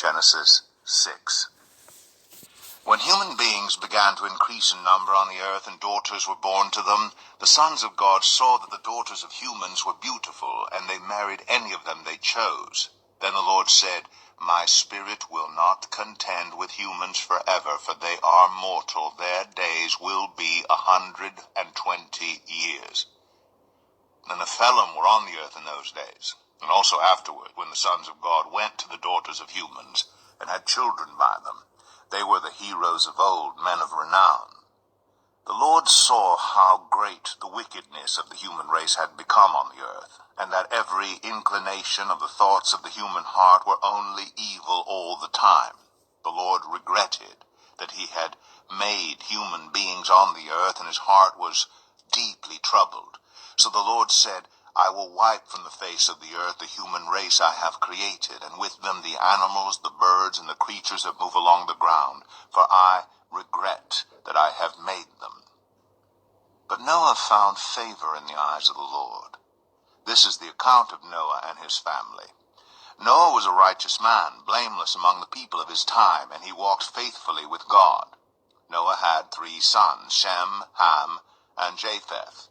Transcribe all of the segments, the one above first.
Genesis 6. When human beings began to increase in number on the earth and daughters were born to them, the sons of God saw that the daughters of humans were beautiful, and they married any of them they chose. Then the Lord said, My spirit will not contend with humans forever, for they are mortal. Their days will be 120 years. The Nephilim were on the earth in those days, and also afterward, when the sons of God went to the daughters of humans and had children by them. They were the heroes of old, men of renown. The Lord saw how great the wickedness of the human race had become on the earth, and that every inclination of the thoughts of the human heart were only evil all the time. The Lord regretted that he had made human beings on the earth, and his heart was deeply troubled. So the Lord said, I will wipe from the face of the earth the human race I have created, and with them the animals, the birds, and the creatures that move along the ground, for I regret that I have made them. But Noah found favor in the eyes of the Lord. This is the account of Noah and his family. Noah was a righteous man, blameless among the people of his time, and he walked faithfully with God. Noah had 3 sons, Shem, Ham, and Japheth.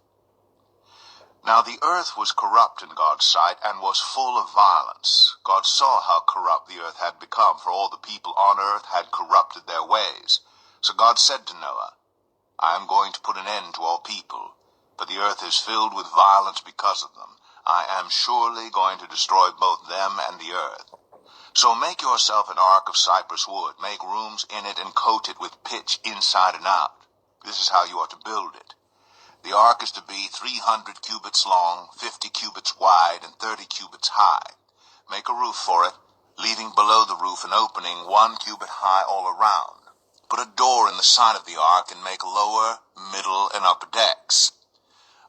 Now the earth was corrupt in God's sight, and was full of violence. God saw how corrupt the earth had become, for all the people on earth had corrupted their ways. So God said to Noah, I am going to put an end to all people, for the earth is filled with violence because of them. I am surely going to destroy both them and the earth. So make yourself an ark of cypress wood, make rooms in it, and coat it with pitch inside and out. This is how you are to build it. The ark is to be 300 cubits long, 50 cubits wide, and 30 cubits high. Make a roof for it, leaving below the roof an opening 1 cubit high all around. Put a door in the side of the ark and make lower, middle, and upper decks.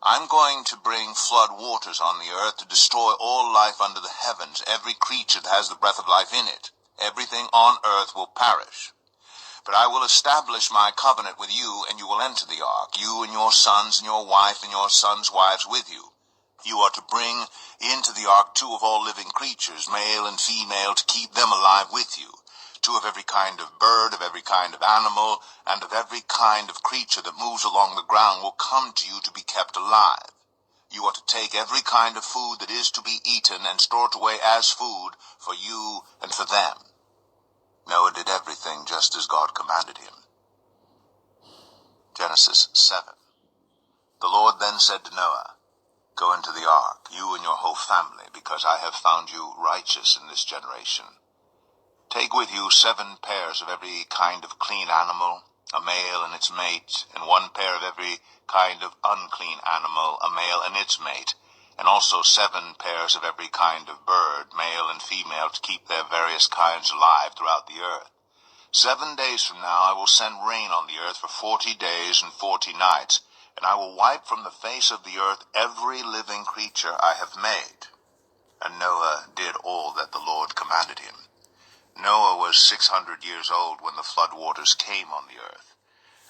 I'm going to bring flood waters on the earth to destroy all life under the heavens, every creature that has the breath of life in it. Everything on earth will perish. But I will establish my covenant with you, and you will enter the ark, you and your sons and your wife and your sons' wives with you. You are to bring into the ark 2 of all living creatures, male and female, to keep them alive with you. 2 of every kind of bird, of every kind of animal, and of every kind of creature that moves along the ground will come to you to be kept alive. You are to take every kind of food that is to be eaten and store it away as food for you and for them. Noah did everything just as God commanded him. Genesis 7. The Lord then said to Noah, Go into the ark, you and your whole family, because I have found you righteous in this generation. Take with you 7 pairs of every kind of clean animal, a male and its mate, and 1 pair of every kind of unclean animal, a male and its mate, and also 7 pairs of every kind of bird, male and female, to keep their various kinds alive throughout the earth. 7 days from now I will send rain on the earth for 40 days and 40 nights, and I will wipe from the face of the earth every living creature I have made. And Noah did all that the Lord commanded him. Noah was 600 years old when the flood waters came on the earth.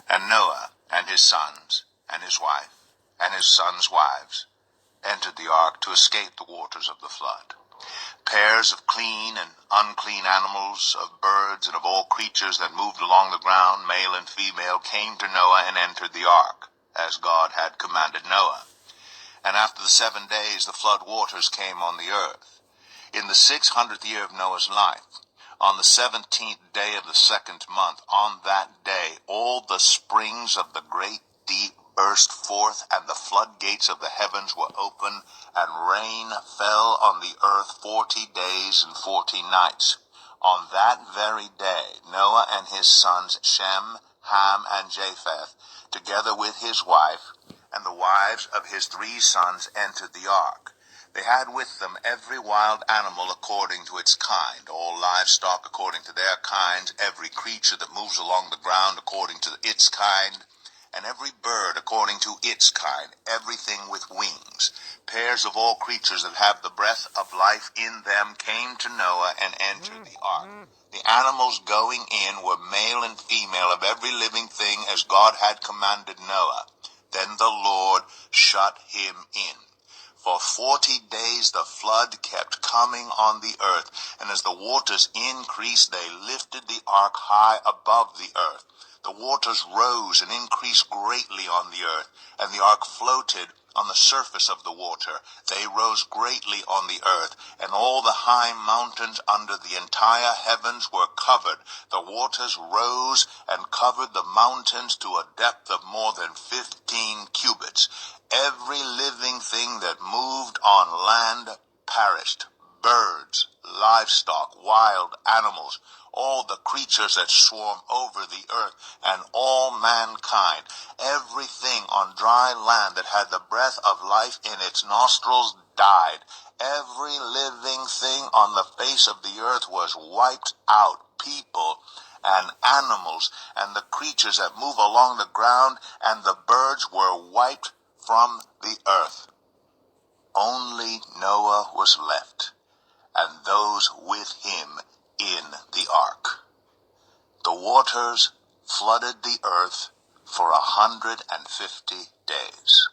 And Noah and his sons and his wife and his sons' wives entered the ark to escape the waters of the flood. Pairs of clean and unclean animals, of birds, and of all creatures that moved along the ground, male and female, came to Noah and entered the ark, as God had commanded Noah. And after the 7 days the flood waters came on the earth. In the 600th year of Noah's life, on the 17th day of the 2nd month, on that day all the springs of the great deep burst forth, and the floodgates of the heavens were open, and rain fell on the earth 40 days and 40 nights. On that very day Noah and his sons Shem, Ham, and Japheth, together with his wife, and the wives of his 3 sons, entered the ark. They had with them every wild animal according to its kind, all livestock according to their kinds, every creature that moves along the ground according to its kind, and every bird according to its kind, everything with wings. Pairs of all creatures that have the breath of life in them came to Noah and entered the ark. The animals going in were male and female of every living thing as God had commanded Noah. Then the Lord shut him in. For 40 days the flood kept coming on the earth, and as the waters increased, they lifted the ark high above the earth. The waters rose and increased greatly on the earth, and the ark floated on the surface of the water. They rose greatly on the earth, and all the high mountains under the entire heavens were covered. The waters rose and covered the mountains to a depth of more than 15 cubits. Every living thing that moved on land perished. Birds, livestock, wild animals, all the creatures that swarm over the earth, and all mankind. Everything on dry land that had the breath of life in its nostrils died. Every living thing on the face of the earth was wiped out. People and animals and the creatures that move along the ground and the birds were wiped from the earth. Only Noah was left, and those with him in the ark. The waters flooded the earth for 150 days.